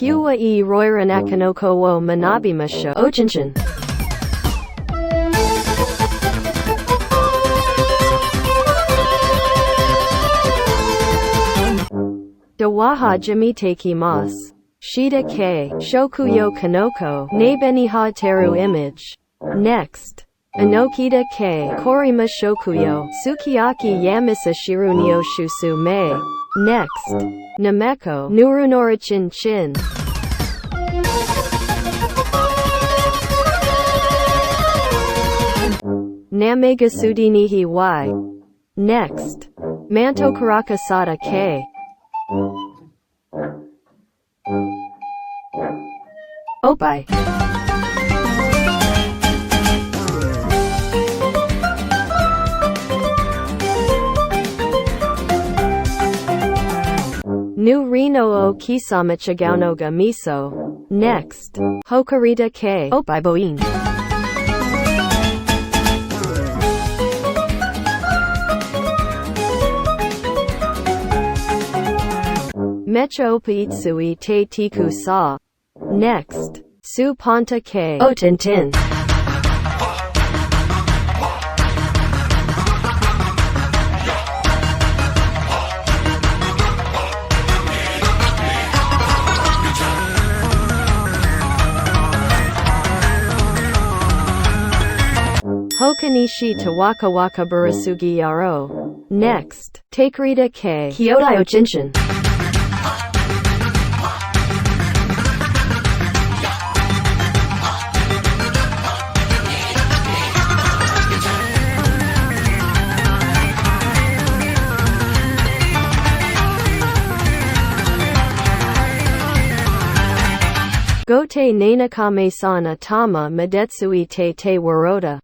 今日はいろいろなキノコを学びましょう。おちんちん。では始めていきます。シダケ、食用キノコ、ねべにはてるイメージ。Next. あのきだけ、こりま食用、すき焼きやみそ汁におすすめ。Next. なめこ、ぬるのらちんちん。なめがすdiにひわい。Next. マントからかさだけ。おっぱい。Nu rino o kisama chagao no ga miso. Next. Hokarita ke. Opai boin. Mecha opiitsui te tiku sa. Next. Su ponta ke. O tintin. Hokanishi to waka waka burasugi yaro. Next. Takerita ke. Kyodai o chinchin. Gote nanakame sana tama madetsui te te waroda.